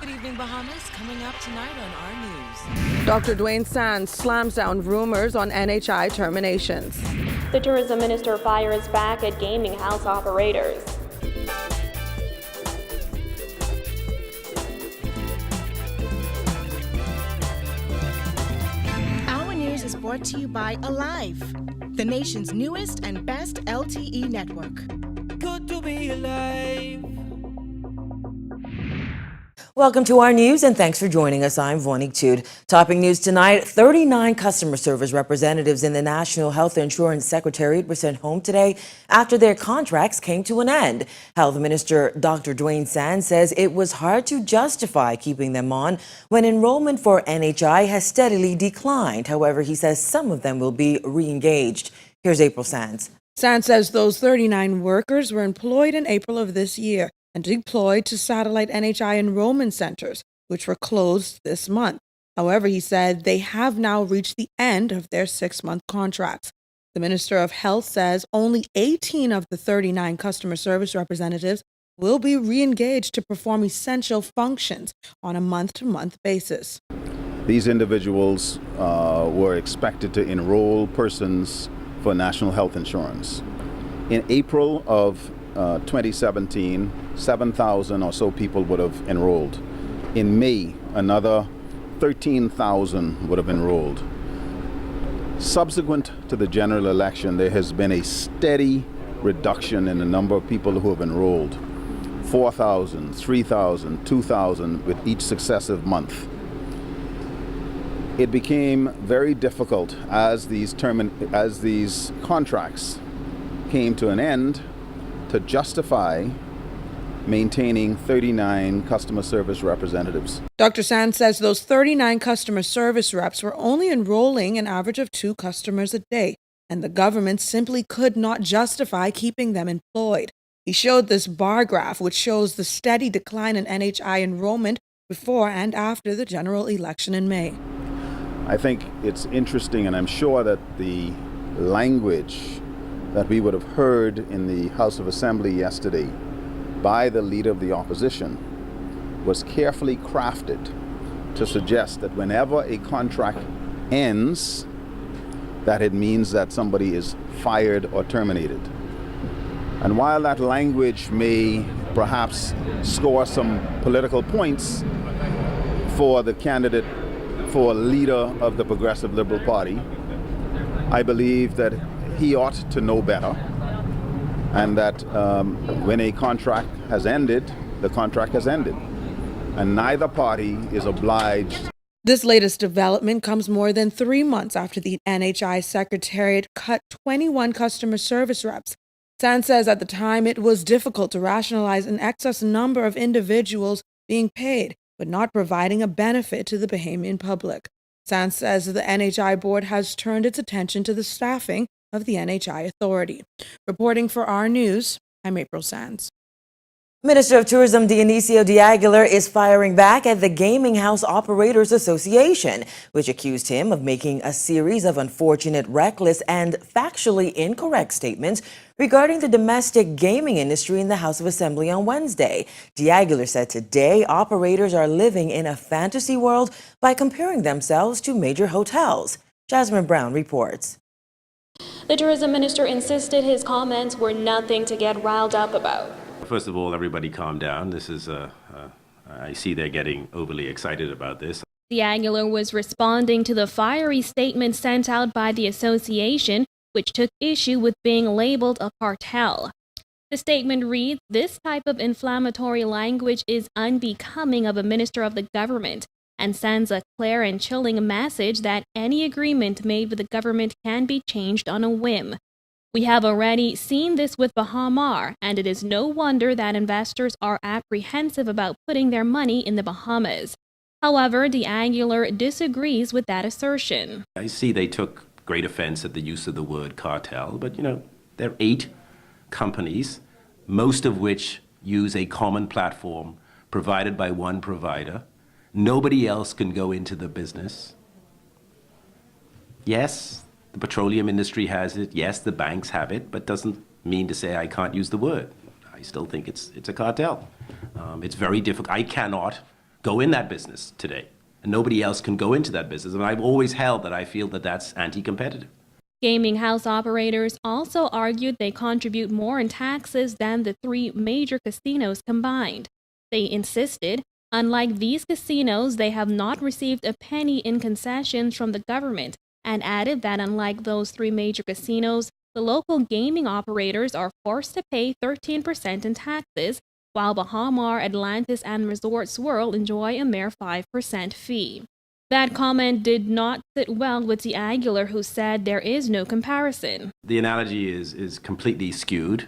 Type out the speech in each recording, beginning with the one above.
Good evening, Bahamas. Coming up tonight on our news. Dr. Dwayne Sands slams down rumors on NHI terminations. The tourism minister fires back at gaming house operators. Our news is brought to you by Alive, the nation's newest and best LTE network. Good to be alive. Welcome to our news and thanks for joining us. I'm Vonique Tude. Topping news tonight, 39 customer service representatives in the National Health Insurance Secretariat were sent home today after their contracts came to an end. Health Minister Dr. Dwayne Sands says it was hard to justify keeping them on when enrollment for NHI has steadily declined. However, he says some of them will be re-engaged. Here's April Sands. Sands says those 39 workers were employed in April of this year and deployed to satellite NHI enrollment centers, which were closed this month. However, he said they have now reached the end of their 6-month contracts. The Minister of Health says only 18 of the 39 customer service representatives will be re-engaged to perform essential functions on a month-to-month basis. These individuals were expected to enroll persons for national health insurance. In April of 2017, 7,000 or so people would have enrolled. In May, another 13,000 would have enrolled. Subsequent to the general election, there has been a steady reduction in the number of people who have enrolled. 4,000, 3,000, 2,000 with each successive month. It became very difficult as these contracts came to an end to justify maintaining 39 customer service representatives. Dr. Sands says those 39 customer service reps were only enrolling an average of 2 customers a day, and the government simply could not justify keeping them employed. He showed this bar graph, which shows the steady decline in NHI enrollment before and after the general election in May. I think it's interesting, and I'm sure that the language that we would have heard in the House of Assembly yesterday by the leader of the opposition was carefully crafted to suggest that whenever a contract ends, that it means that somebody is fired or terminated. And while that language may perhaps score some political points for the candidate for leader of the Progressive Liberal Party, I believe that he ought to know better, and that when a contract has ended, the contract has ended, and neither party is obliged. This latest development comes more than 3 months after the NHI Secretariat cut 21 customer service reps. Sands says at the time it was difficult to rationalize an excess number of individuals being paid, but not providing a benefit to the Bahamian public. Sands says the NHI board has turned its attention to the staffing of the NHI authority. Reporting for our news, I'm April Sands. Minister of Tourism Dionisio de Aguilar is firing back at the Gaming House Operators Association, which accused him of making a series of unfortunate, reckless, and factually incorrect statements regarding the domestic gaming industry in the House of Assembly on Wednesday. De Aguilar said today operators are living in a fantasy world by comparing themselves to major hotels. Jasmine Brown reports. The tourism minister insisted his comments were nothing to get riled up about. First of all, everybody calm down. This is, I see they're getting overly excited about this. De Aguilar was responding to the fiery statement sent out by the association, which took issue with being labeled a cartel. The statement reads, "This type of inflammatory language is unbecoming of a minister of the government and sends a clear and chilling message that any agreement made with the government can be changed on a whim. We have already seen this with Bahamar, and it is no wonder that investors are apprehensive about putting their money in the Bahamas." However, De Aguilar disagrees with that assertion. I see they took great offense at the use of the word cartel, but there are 8 companies, most of which use a common platform provided by one provider. Nobody else can go into the business. Yes, the petroleum industry has it. Yes, the banks have it, but doesn't mean to say I can't use the word. I still think it's a cartel. It's very difficult. I cannot go in that business today, and nobody else can go into that business. And I've always held that I feel that that's anti-competitive. Gaming house operators also argued they contribute more in taxes than the three major casinos combined. They insisted, unlike these casinos, they have not received a penny in concessions from the government, and added that unlike those three major casinos, the local gaming operators are forced to pay 13% in taxes, while Bahamar, Atlantis, and Resort Swirl enjoy a mere 5% fee. That comment did not sit well with the Aguilar, who said there is no comparison. The analogy is completely skewed.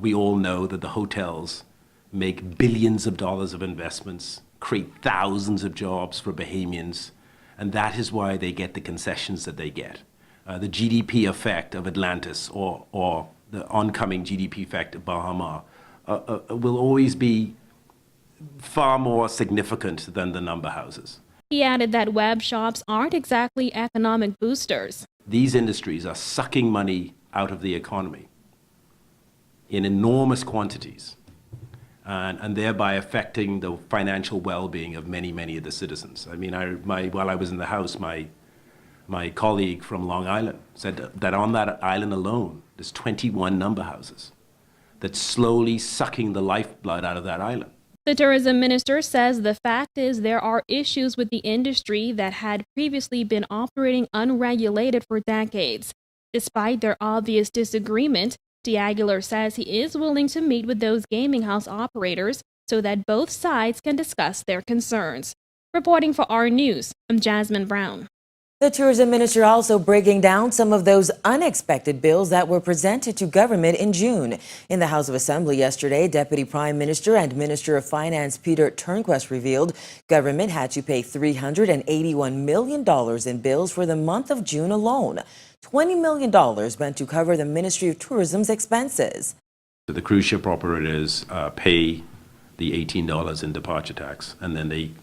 We all know that the hotels make billions of dollars of investments, create thousands of jobs for Bahamians, and that is why they get the concessions that they get. The GDP effect of Atlantis or the oncoming GDP effect of Bahamar will always be far more significant than the number houses. He added that web shops aren't exactly economic boosters. These industries are sucking money out of the economy in enormous quantities, and thereby affecting the financial well-being of many, many of the citizens. I mean, while I was in the House, my colleague from Long Island said that on that island alone, there's 21 number houses that's slowly sucking the lifeblood out of that island. The tourism minister says the fact is there are issues with the industry that had previously been operating unregulated for decades. Despite their obvious disagreement, De Aguilar says he is willing to meet with those gaming house operators so that both sides can discuss their concerns. Reporting for our News, I'm Jasmine Brown. The tourism minister also breaking down some of those unexpected bills that were presented to government in June. In the House of Assembly yesterday, Deputy Prime Minister and Minister of Finance Peter Turnquest revealed government had to pay $381 million in bills for the month of June alone. $20 million went to cover the Ministry of Tourism's expenses. The cruise ship operators pay the $18 in departure tax, and then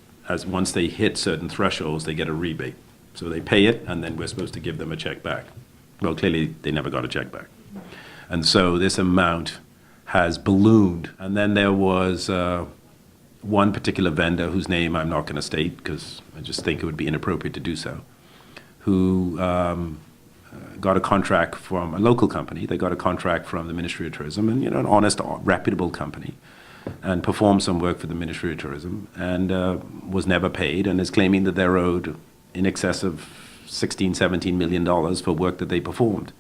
once they hit certain thresholds, they get a rebate. So they pay it, and then we're supposed to give them a check back. Well, clearly, they never got a check back. And so this amount has ballooned. And then there was one particular vendor whose name I'm not going to state because I just think it would be inappropriate to do so, who got a contract from a local company. They got a contract from the Ministry of Tourism, and an honest, reputable company, and performed some work for the Ministry of Tourism, and was never paid, and is claiming that they're owed in excess of $16–17 million for work that they performed.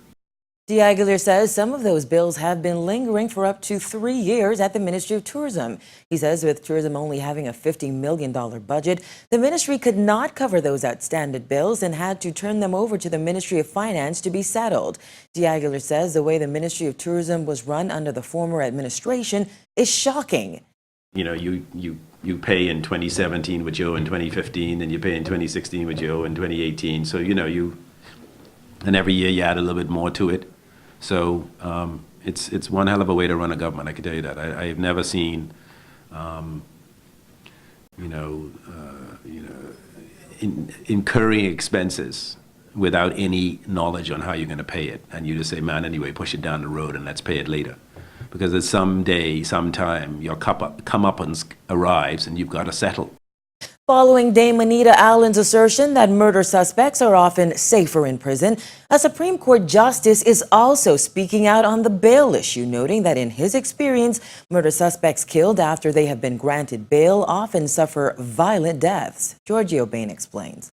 De Aguilar says some of those bills have been lingering for up to 3 years at the Ministry of Tourism. He says with tourism only having a $50 million budget, the ministry could not cover those outstanding bills and had to turn them over to the Ministry of Finance to be settled. De Aguilar says the way the Ministry of Tourism was run under the former administration is shocking. You pay in 2017 what you owe in 2015, and you pay in 2016 what you owe in 2018. So, and every year you add a little bit more to it. So it's one hell of a way to run a government, I can tell you that. I have never seen, incurring expenses without any knowledge on how you're going to pay it. And you just say, man, anyway, push it down the road and let's pay it later. Because at some day, sometime, your comeuppance arrives and you've got to settle. Following Dame Anita Allen's assertion that murder suspects are often safer in prison, a Supreme Court justice is also speaking out on the bail issue, noting that in his experience, murder suspects killed after they have been granted bail often suffer violent deaths. Giorgio Bain explains.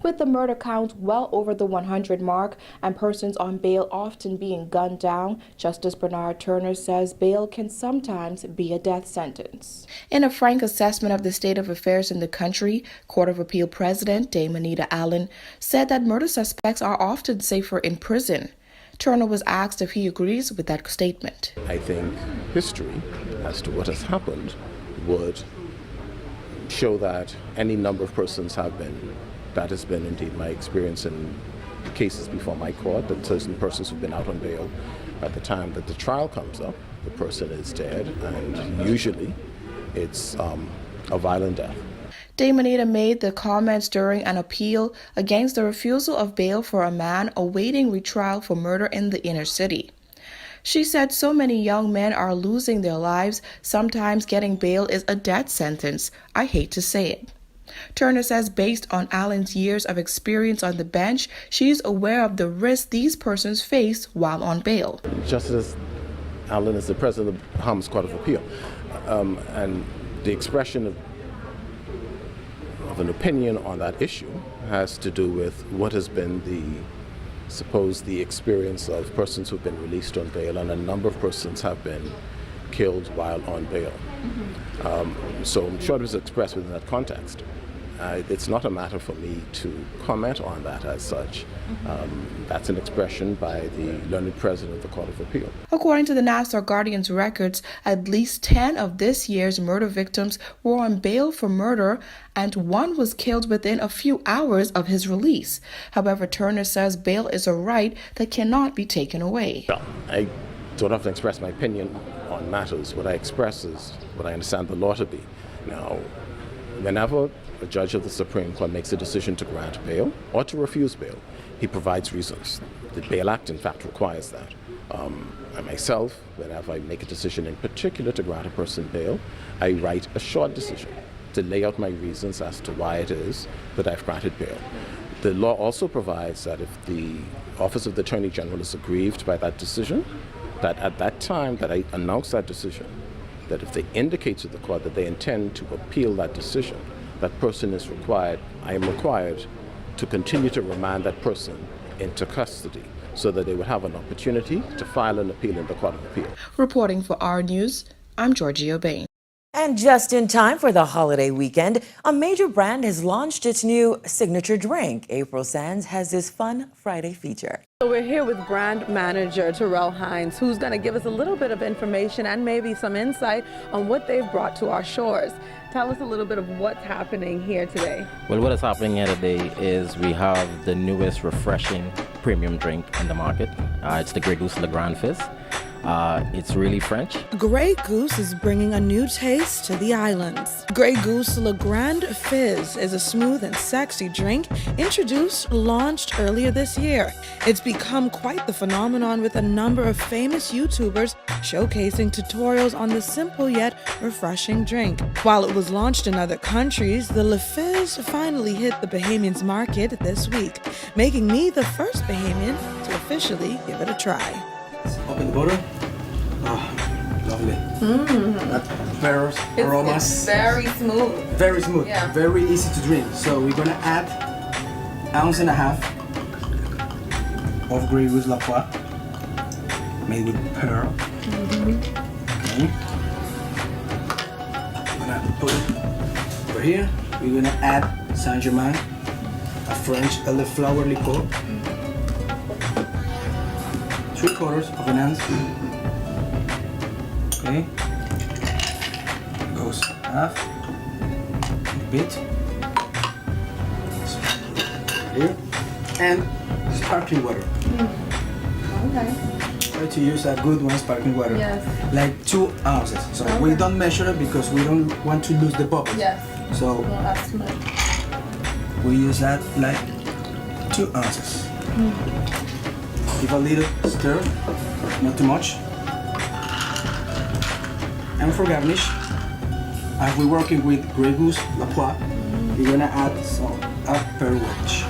With the murder count well over the 100 mark and persons on bail often being gunned down, Justice Bernard Turner says bail can sometimes be a death sentence. In a frank assessment of the state of affairs in the country, Court of Appeal President Dame Anita Allen said that murder suspects are often safer in prison. Turner was asked if he agrees with that statement. I think history as to what has happened would show that any number of persons have been. That has been indeed my experience in cases before my court, that certain persons who've been out on bail at the time that the trial comes up, the person is dead, and usually it's a violent death. Dame Anita made the comments during an appeal against the refusal of bail for a man awaiting retrial for murder in the inner city. She said so many young men are losing their lives, sometimes getting bail is a death sentence. I hate to say it. Turner says based on Allen's years of experience on the bench, she's aware of the risks these persons face while on bail. Justice Allen is the president of the Bahamas Court of Appeal, and the expression of an opinion on that issue has to do with what has been the experience of persons who've been released on bail, and a number of persons have been killed while on bail. So I'm sure it was expressed within that context. It's not a matter for me to comment on that as such. That's an expression by the learned president of the Court of Appeal. According to the Nassau Guardian's records, at least 10 of this year's murder victims were on bail for murder, and one was killed within a few hours of his release. However, Turner says bail is a right that cannot be taken away. Well, I don't have to express my opinion on matters. What I express is what I understand the law to be. Now, whenever a judge of the Supreme Court makes a decision to grant bail or to refuse bail, he provides reasons. The Bail Act, in fact, requires that. I myself, whenever I make a decision in particular to grant a person bail, I write a short decision to lay out my reasons as to why it is that I've granted bail. The law also provides that if the Office of the Attorney General is aggrieved by that decision, that at that time that I announce that decision, that if they indicate to the court that they intend to appeal that decision, that person is required, I am required to continue to remand that person into custody so that they would have an opportunity to file an appeal in the Court of Appeal. Reporting for our News, I'm Georgia Bain. And just in time for the holiday weekend, a major brand has launched its new signature drink. April Sands has this fun Friday feature. So we're here with brand manager Terrell Hines, who's going to give us a little bit of information and maybe some insight on what they've brought to our shores. Tell us a little bit of what's happening here today. Well, what is happening here today is we have the newest refreshing premium drink in the market. It's the Grey Goose Le Grand Fizz. It's really French. Grey Goose is bringing a new taste to the islands. Grey Goose Le Grand Fizz is a smooth and sexy drink launched earlier this year. It's become quite the phenomenon, with a number of famous YouTubers showcasing tutorials on the simple yet refreshing drink. While it was launched in other countries, the Le Fizz finally hit the Bahamians market this week, making me the first Bahamian to officially give it a try. Open the bottle. Oh, lovely. That pears, aromas. It's very smooth. Very smooth. Yeah. Very easy to drink. So we're gonna add 1.5 ounces of Grey Goose La Poire, made with pearl. Okay. We're gonna put it over here. We're gonna add Saint-Germain, a French elderflower liqueur. 3/4 of an ounce. Okay. Goes half. A bit. Here. And sparkling water. Okay. Try to use a good one, sparkling water. Yes. Like 2 ounces. So we don't measure it because we don't want to lose the bubbles. Yes. So we use that like 2 ounces. Give a little stir, not too much. And for garnish, as we're working with Grey Goose La Poire, we're gonna add some pearl wedge.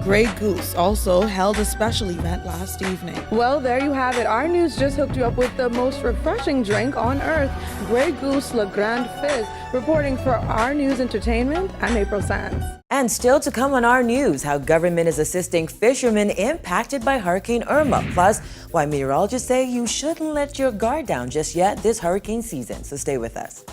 Grey Goose also held a special event last evening. Well, there you have it. Our News just hooked you up with the most refreshing drink on earth, Grey Goose Le Grand Fizz. Reporting for Our News Entertainment, I'm April Sands. And still to come on Our News, how government is assisting fishermen impacted by Hurricane Irma. Plus, why meteorologists say you shouldn't let your guard down just yet this hurricane season. So stay with us.